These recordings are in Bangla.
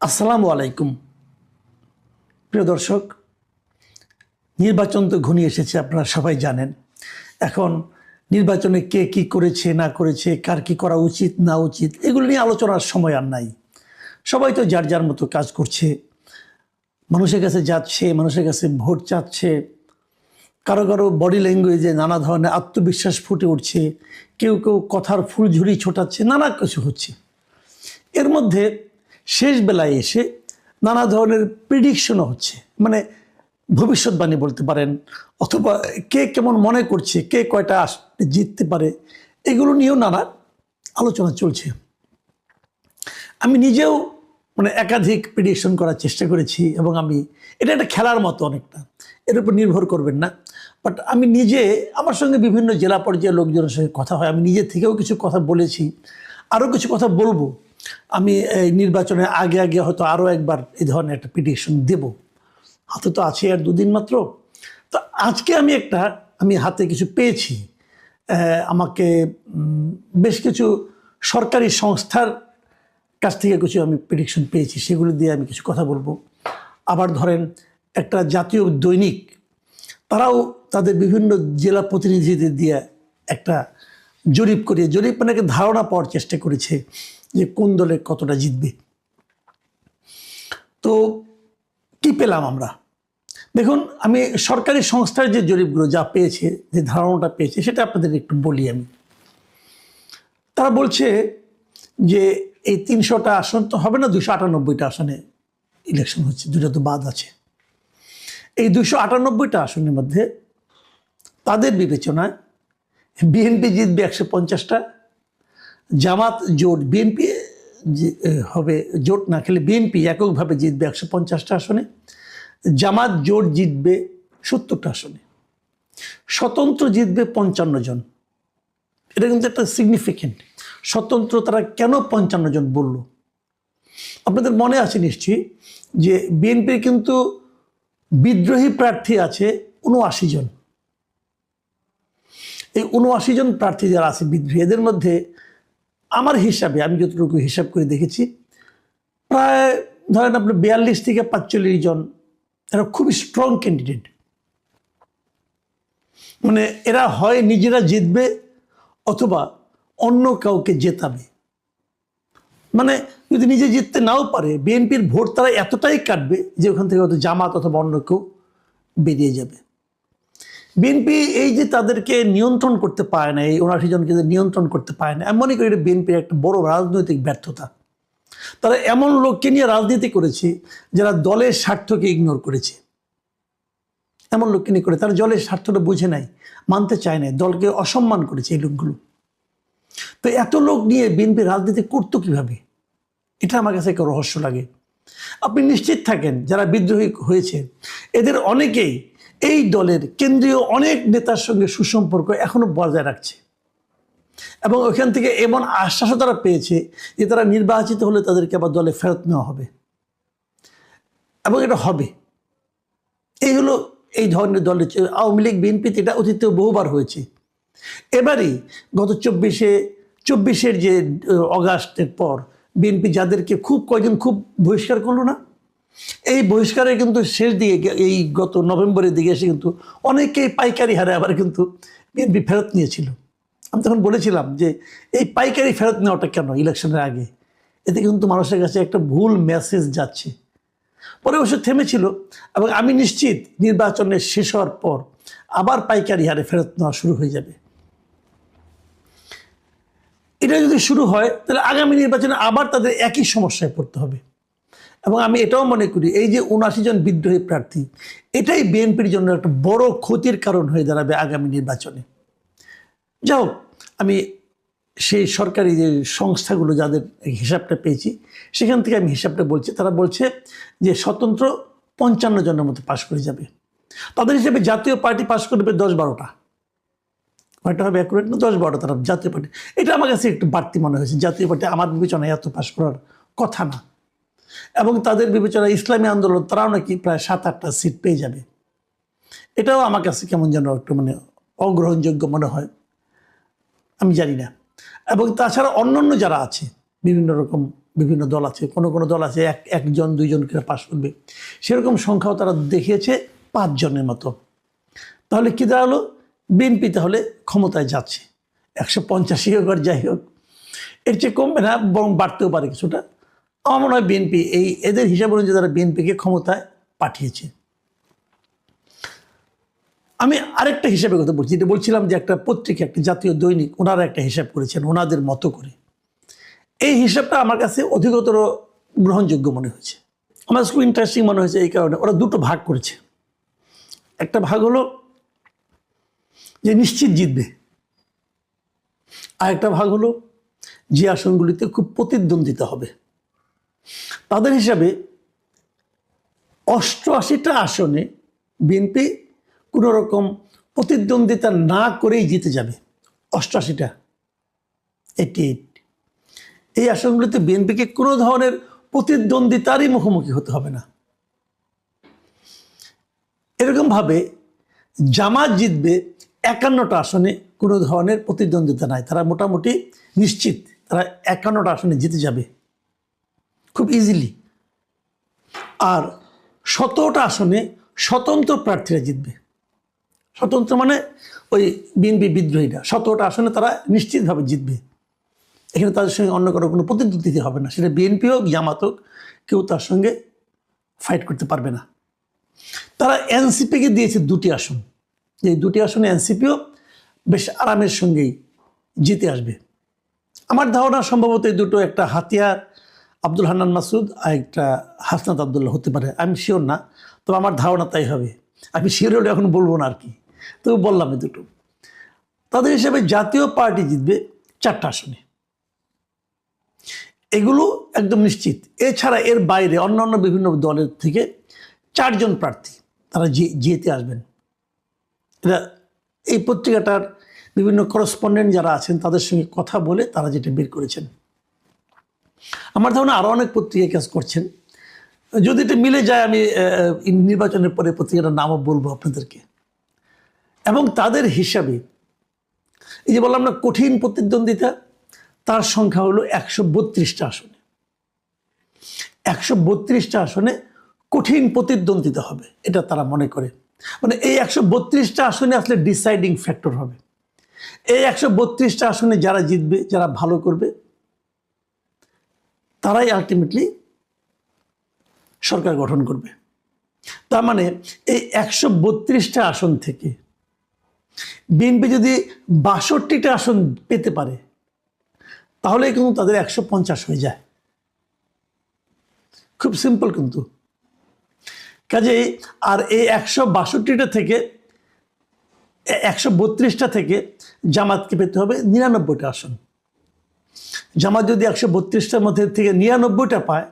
আসসালামু আলাইকুম প্রিয় দর্শক। নির্বাচন তো ঘনিয়ে এসেছে, আপনারা সবাই জানেন। এখন নির্বাচনে কে কি করেছে না করেছে, কার কি করা উচিত না উচিত, এগুলো নিয়ে আলোচনার সময় আর নাই। সবাই তো যার যার মতো কাজ করছে, মানুষের কাছে যাচ্ছে, মানুষের কাছে ভোট চাচ্ছে। কারো কারো বডি ল্যাঙ্গুয়েজে নানা ধরনের আত্মবিশ্বাস ফুটে উঠছে, কেউ কেউ কথার ফুলঝুরি ছোটাচ্ছে, নানা কিছু হচ্ছে। এর মধ্যে শেষ বেলায় এসে নানা ধরনের প্রিডিকশনও হচ্ছে, মানে ভবিষ্যৎবাণী বলতে পারেন, অথবা কে কেমন মনে করছে, কে কয়টা জিততে পারে, এগুলো নিয়েও নানা আলোচনা চলছে। আমি নিজেও একাধিক প্রিডিকশন করার চেষ্টা করেছি, এবং আমি এটা একটা খেলার মতো, অনেকটা এর উপর নির্ভর করবেন না। বাট আমি নিজে, আমার সঙ্গে বিভিন্ন জেলা পর্যায়ের লোকজনের সঙ্গে কথা হয়, আমি নিজে থেকেও কিছু কথা বলেছি, আরও কিছু কথা বলবো। আমি এই নির্বাচনের আগে আগে হয়তো আরও একবার এই ধরনের একটা প্রিডিকশন দেব। হাতে তো আছে আর দুদিন মাত্র। তো আজকে আমি হাতে কিছু পেয়েছি। আমাকে বেশ কিছু সরকারি সংস্থার কাছ থেকে কিছু আমি প্রেডিকশন পেয়েছি, সেগুলো দিয়ে আমি কিছু কথা বলবো। আবার ধরেন একটা জাতীয় দৈনিক, তারাও তাদের বিভিন্ন জেলা প্রতিনিধিদের দিয়ে একটা জরিপ করিয়ে, জরিপ মানে একটা ধারণা পাওয়ার চেষ্টা করেছে যে কোন দলে কতটা জিতবে। তো কি পেলাম আমরা? দেখুন, আমি সরকারি সংস্থার যে জরিপগুলো যা পেয়েছে, যে ধারণাটা পেয়েছে, সেটা আপনাদের একটু বলি আমি। তারা বলছে যে এই ৩০০টা আসন তো হবে না, ২৯৮টা আসনে ইলেকশন হচ্ছে, দুটো তো বাদ আছে। এই ২৯৮টা আসনের মধ্যে তাদের বিবেচনায় বিএনপি জিতবে ১৫০টা, জামাত জোট, বিএনপি হবে জোট না খেলে বিএনপি এককভাবে জিতবে ১৫০টা আসনে, জামাত জোট জিতবে ৭০টা আসনে, স্বতন্ত্র জিতবে ৫৫ জন। এটা কিন্তু একটা সিগনিফিকেন্ট। স্বতন্ত্র তারা কেন ৫৫ জন বলল? আপনাদের মনে আছে নিশ্চয়ই যে বিএনপির কিন্তু বিদ্রোহী প্রার্থী আছে ৭৯ জন। এই ৭৯ জন প্রার্থী যারা আছে বিদ্রোহী, এদের মধ্যে আমার হিসাবে, আমি যতটুকু হিসাব করে দেখেছি, প্রায় ধরেন আপনার ৪২ থেকে ৪৫ জন এরা খুবই স্ট্রং ক্যান্ডিডেট। এরা হয় নিজেরা জিতবে অথবা অন্য কাউকে জেতাবে। যদি নিজে জিততে নাও পারে, বিএনপির ভোট তারা এতটাই কাটবে যে ওখান থেকে হয়তো জামাত অথবা অন্য কেউ বেরিয়ে যাবে। বিএনপি এই যে তাদেরকে নিয়ন্ত্রণ করতে পারে না, এই ৭৯ জনকে নিয়ন্ত্রণ করতে পারে না, আমি মনে করি এটা বিএনপির একটা বড় রাজনৈতিক ব্যর্থতা। তারা এমন লোককে নিয়ে রাজনীতি করেছে যারা দলের স্বার্থকে ইগনোর করেছে। এমন লোককে নিয়ে করে তারা দলের স্বার্থটা বুঝে নাই, মানতে চায় না, দলকে অসম্মান করেছে এই লোকগুলো। তো এত লোক নিয়ে বিএনপি রাজনীতি করতো কিভাবে? এটা আমার কাছে একটা রহস্য লাগে। আপনি নিশ্চিত থাকেন যারা বিদ্রোহী হয়েছে এদের অনেকেই এই দলের কেন্দ্রীয় অনেক নেতার সঙ্গে সুসম্পর্ক এখনো বজায় রাখছে, এবং ওইখান থেকে এমন আশ্বাসও তারা পেয়েছে যে তারা নির্বাচিত হলে তাদেরকে আবার দলে ফেরত নেওয়া হবে, এবং এটা হবে। এই হলো এই ধরনের দলের। আওয়ামী লীগ, বিএনপিতে এটা অতীতেও বহুবার হয়েছে। এবারই গত ২৪-এর যে অগাস্টের পর বিএনপি যাদেরকে কয়েকজন খুব বহিষ্কার করলো না, এই বহিষ্কারের কিন্তু শেষ দিকে, এই গত নভেম্বরের দিকে এসে কিন্তু অনেকেই পাইকারি হারে আবার কিন্তু বিএনপি ফেরত নিয়েছিল। আমি তখন বলেছিলাম যে এই পাইকারি ফেরত নেওয়াটা কেন ইলেকশনের আগে? এতে কিন্তু মানুষের কাছে একটা ভুল মেসেজ যাচ্ছে। পরে অবশ্য থেমেছিল, এবং আমি নিশ্চিত নির্বাচনের শেষ হওয়ার পর আবার পাইকারি হারে ফেরত নেওয়া শুরু হয়ে যাবে। এটা যদি শুরু হয় তাহলে আগামী নির্বাচনে আবার তাদের একই সমস্যায় পড়তে হবে। এবং আমি এটাও মনে করি এই যে ৭৯ জন বিদ্রোহী প্রার্থী, এটাই বিএনপির জন্য একটা বড় ক্ষতির কারণ হয়ে দাঁড়াবে আগামী নির্বাচনে। যাই হোক, আমি সেই সরকারি যে সংস্থাগুলো যাদের হিসাবটা পেয়েছি সেখান থেকে আমি হিসাবটা বলছি। তারা বলছে যে স্বতন্ত্র ৫৫ জনের মতো পাশ করে যাবে। তাদের হিসেবে জাতীয় পার্টি পাশ করবে ১০-১২টা, হয়তো হবে অ্যাকুরেট না, ১০-১২টা তারা জাতীয় পার্টি। এটা আমার কাছে একটু বাড়তি মনে হয়েছে। জাতীয় পার্টি আমার বিবেচনায় এত পাশ করার কথা না, এবং তাদের বিবেচনায় ইসলামী আন্দোলন তারাও নাকি প্রায় ৭-৮টা সিট পেয়ে যাবে। এটাও আমার কাছে কেমন যেন একটু অগ্রহণযোগ্য মনে হয়, আমি জানি না। এবং তাছাড়া অন্যান্য যারা আছে বিভিন্ন রকম বিভিন্ন দল আছে, কোনো কোনো দল আছে একজন দুইজন করে পাশ করবে, সেরকম সংখ্যাও তারা দেখিয়েছে 5 জনের মতো। তাহলে কি দাঁড়ালো, বিএনপি তাহলে ক্ষমতায় যাচ্ছে, 185 হোক আর যাই হোক, এর চেয়ে কমবে না, বরং বাড়তেও পারে কিছুটা। আমার মনে হয় বিএনপি এদের হিসাব অনুযায়ী তারা বিএনপিকে ক্ষমতায় পাঠিয়েছে। আমি আরেকটা হিসাবের কথা বলছি, যেটা বলছিলাম যে একটা পত্রিকা, একটা জাতীয় দৈনিক, ওনারা একটা হিসাব করেছেন ওনাদের মতো করে। এই হিসাবটা আমার কাছে অধিকতর গ্রহণযোগ্য মনে হয়েছে, আমার খুব ইন্টারেস্টিং মনে হয়েছে। এই কারণে ওরা দুটো ভাগ করেছে। একটা ভাগ হলো যে নিশ্চিত জিতবে, আর একটা ভাগ হলো যে আসনগুলিতে খুব প্রতিদ্বন্দ্বিতা হবে। তাদের হিসাবে 88টা আসনে বিএনপি কোনো রকম প্রতিদ্বন্দ্বিতা না করেই জিতে যাবে। 88টা, 88। এই আসনগুলিতে বিএনপিকে কোনো ধরনের প্রতিদ্বন্দ্বিতারই মুখোমুখি হতে হবে না। এরকমভাবে জামাত জিতবে 51টা আসনে, কোনো ধরনের প্রতিদ্বন্দ্বিতা নাই, তারা মোটামুটি নিশ্চিত তারা 51টা আসনে জিতে যাবে খুব ইজিলি। আর 17টা আসনে স্বতন্ত্র প্রার্থীরা জিতবে। স্বতন্ত্র মানে ওই বিএনপি বিদ্রোহীরা 17টা আসনে তারা নিশ্চিতভাবে জিতবে। এখানে তাদের সঙ্গে অন্য কোনো প্রতিদ্বন্দ্বিতা হবে না, সেটা বিএনপি হোক জামাত হোক, কেউ তার সঙ্গে ফাইট করতে পারবে না। তারা এনসিপিকে দিয়েছে 2টি আসন, এই 2টি আসনে এনসিপিও বেশ আরামের সঙ্গেই জিতে আসবে। আমার ধারণা সম্ভবত এই দুটো, একটা হাতিয়ার আব্দুল হান্নান মাসুদ আর একটা হাসনাত আবদুল্লাহ হতে পারে, আমি শিওর না, তবে আমার ধারণা তাই হবে। আমি শিওর হলে এখন বলবো না আর কি, তবে বললাম এই দুটো। তাদের হিসাবে জাতীয় পার্টি জিতবে 4টা আসনে, এগুলো একদম নিশ্চিত। এছাড়া এর বাইরে অন্যান্য বিভিন্ন দলের থেকে 4 জন প্রার্থী তারা জিতে আসবেন। এটা এই পত্রিকাটার বিভিন্ন করসপন্ডেন্ট যারা আছেন তাদের সঙ্গে কথা বলে তারা যেটা বের করেছেন। আমার ধারণা আরও অনেক পত্রিকা কাজ করছেন, যদি এটা মিলে যায় আমি নির্বাচনের পরে পত্রিকাটার নামও বলবো আপনাদেরকে। এবং তাদের হিসাবে এই যে বললাম না কঠিন প্রতিদ্বন্দ্বিতা, তার সংখ্যা হলো 132টা আসনে। 132টা আসনে কঠিন প্রতিদ্বন্দ্বিতা হবে, এটা তারা মনে করে। মানে এই 132টা আসনে আসলে ডিসাইডিং ফ্যাক্টর হবে। এই 132টা আসনে যারা জিতবে, যারা ভালো করবে, তারাই আলটিমেটলি সরকার গঠন করবে। তার মানে এই 132টা আসন থেকে বিএনপি যদি 62টা আসন পেতে পারে, তাহলে কিন্তু তাদের 150 হয়ে যায়। খুব সিম্পল কিন্তু। কাজেই আর এই 162টা থেকে 132টা থেকে জামাতকে পেতে হবে 99টা আসন। জামাত যদি 132টার মধ্যে থেকে 99টা পায়,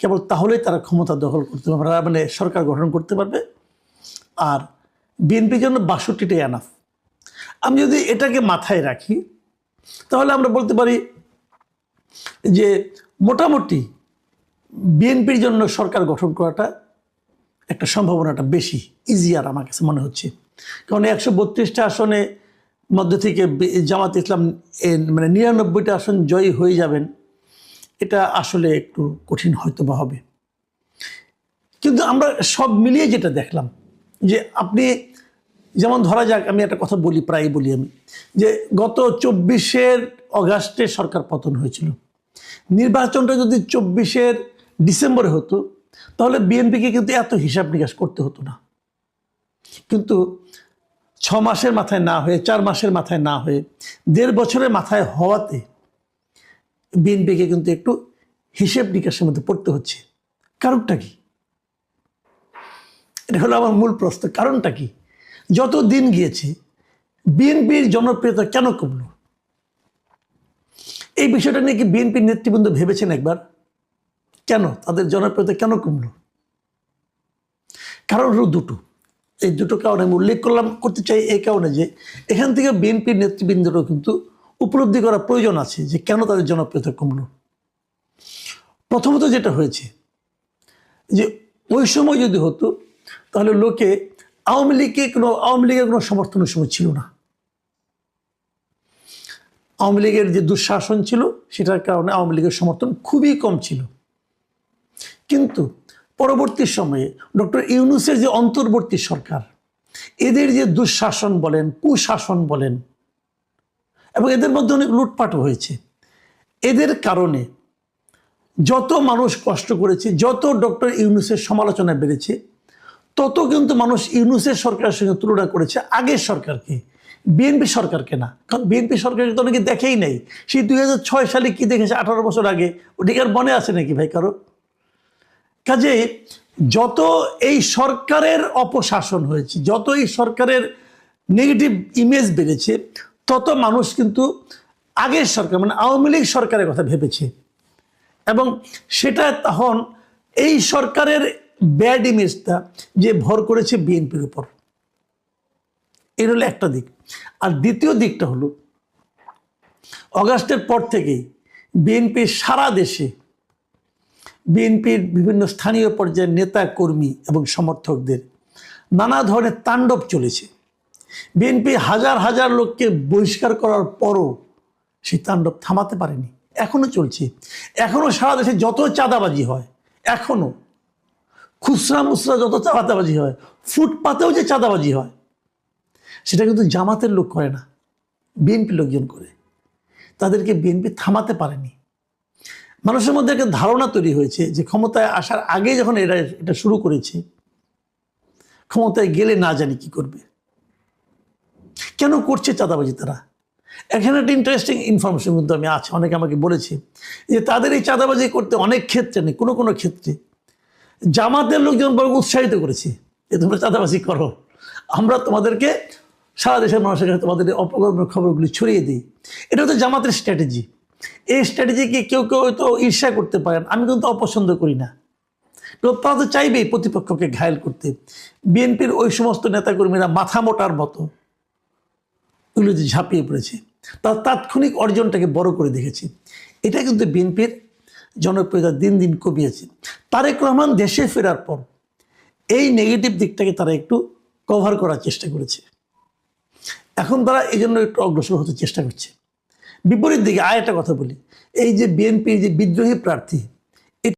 কেবল তাহলেই তারা ক্ষমতা দখল করতে পারবে, মানে সরকার গঠন করতে পারবে। আর বিএনপির জন্য 62টাই এনাফ। আমি যদি এটাকে মাথায় রাখি, তাহলে আমরা বলতে পারি যে মোটামুটি বিএনপির জন্য সরকার গঠন করাটা একটা সম্ভাবনাটা বেশি ইজিয়ার আমার কাছে মনে হচ্ছে। কারণ 132টা আসনে মধ্যে থেকে জামাত ইসলাম মানে 99টা আসন জয়ী হয়ে যাবেন, এটা আসলে একটু কঠিন হয়তো বা হবে। কিন্তু আমরা সব মিলিয়ে যেটা দেখলাম, যে আপনি যেমন ধরা যাক, আমি একটা কথা বলি, প্রায়ই বলি আমি, যে গত 24 অগাস্টে সরকার পতন হয়েছিল। নির্বাচনটা যদি 24 ডিসেম্বরে হতো, তাহলে বিএনপিকে কিন্তু এত হিসাব নিকাশ করতে হতো না। কিন্তু 6 মাসের মাথায় না হয়ে, 4 মাসের মাথায় না হয়ে, 1.5 বছরের মাথায় হওয়াতে বিএনপিকে কিন্তু একটু হিসেব নিকাশের মধ্যে পড়তে হচ্ছে। কারণটা কি? এটা হলো আমার মূল প্রশ্ন, কারণটা কি? যত দিন গিয়েছে বিএনপির জনপ্রিয়তা কেন কমল? এই বিষয়টা নিয়ে কি বিএনপির নেতৃবৃন্দ ভেবেছেন একবার? কেন তাদের জনপ্রিয়তা কেন কমল? কারণ হলো দুটো। এই দুটো কারণে আমি উল্লেখ করতে চাই এই কারণে যে এখান থেকে বিএনপির নেতৃবৃন্দেরও কিন্তু উপলব্ধি করা প্রয়োজন আছে যে কেন তাদের জনপ্রিয়তা কমল। প্রথমত যেটা হয়েছে যে ওই সময় যদি হতো, তাহলে লোকে আওয়ামী লীগের কোনো সমর্থনের সময় ছিল না। আওয়ামী লীগের যে দুঃশাসন ছিল সেটার কারণে আওয়ামী লীগের সমর্থন খুবই কম ছিল। কিন্তু পরবর্তী সময়ে ডক্টর ইউনূসের যে অন্তর্বর্তী সরকার, এদের যে দুঃশাসন বলেন, কুশাসন বলেন, এবং এদের মধ্যে অনেক লুটপাটও হয়েছে, এদের কারণে যত মানুষ কষ্ট করেছে, যত ডক্টর ইউনূসের সমালোচনা বেড়েছে, তত কিন্তু মানুষ ইউনূসের সরকারের সঙ্গে তুলনা করেছে আগের সরকারকে, বিএনপি সরকারকে না। কারণ বিএনপি সরকারকে তো অনেকে দেখেই নাই। সেই 2006 সালে কি দেখেছে 18 বছর আগে, ওটিকে আর মনে আছে নাকি ভাই কারো? কাজে যত এই সরকারের অপশাসন হয়েছে, যত এই সরকারের নেগেটিভ ইমেজ বেড়েছে, তত মানুষ কিন্তু আগের সরকার মানে আওয়ামী লীগ সরকারের কথা ভেবেছে, এবং সেটা তখন এই সরকারের ব্যাড ইমেজটা যে ভর করেছে বিএনপির উপর। এর হলো একটা দিক। আর দ্বিতীয় দিকটা হলো অগাস্টের পর থেকেই বিএনপির সারা দেশে, বিএনপির বিভিন্ন স্থানীয় পর্যায়ের নেতা কর্মী এবং সমর্থকদের নানা ধরনের তাণ্ডব চলেছে। বিএনপি হাজার হাজার লোককে বহিষ্কার করার পরও সেই তাণ্ডব থামাতে পারেনি, এখনো চলছে। এখনো সারা দেশে যত চাঁদাবাজি হয়, এখনো খুচরা মুচরা যত চাঁদাবাজি হয়, ফুটপাতেও যে চাঁদাবাজি হয়, সেটা কিন্তু জামাতের লোক করে না, বিএনপি লোকজন করে। তাদেরকে বিএনপি থামাতে পারেনি। মানুষের মধ্যে একটা ধারণা তৈরি হয়েছে যে ক্ষমতায় আসার আগে যখন এটা শুরু করেছে, ক্ষমতায় গেলে না জানি কি করবে। কেন করছে চাঁদাবাজি তারা? এখানে একটা ইন্টারেস্টিং ইনফরমেশন কিন্তু আমি আছে, অনেকে আমাকে বলেছে যে তাদের এই চাঁদাবাজি করতে অনেক ক্ষেত্রে নেই, কোনো কোনো ক্ষেত্রে জামাতের লোকজন বড় উৎসাহিত করেছে যে তোমরা চাঁদাবাজি করো, আমরা তোমাদেরকে সারা দেশের মানুষের কাছে তোমাদের অপকর্মের খবরগুলি ছড়িয়ে দিই। এটা হচ্ছে জামাতের স্ট্র্যাটেজি। এই স্ট্র্যাটেজিকে কেউ কেউ হয়তো ঈর্ষা করতে পারেন, আমি কিন্তু অপছন্দ করি না। তো তারা তো চাইবেই প্রতিপক্ষকে ঘায়েল করতে। বিএনপির ওই সমস্ত নেতাকর্মীরা মাথা মোটার মতো ওগুলো যে ঝাঁপিয়ে পড়েছে, তার তাৎক্ষণিক অর্জনটাকে বড় করে দেখেছে। এটা কিন্তু বিএনপির জনপ্রিয়তা দিন দিন কমিয়েছে। তারেক রহমান দেশে ফেরার পর এই নেগেটিভ দিকটাকে তারা একটু কভার করার চেষ্টা করেছে। এখন তারা এই জন্য একটু অগ্রসর হতে চেষ্টা করছে। বিপরীত দিকে আর একটা কথা বলি, এই যে বিএনপির যে বিদ্রোহী প্রার্থী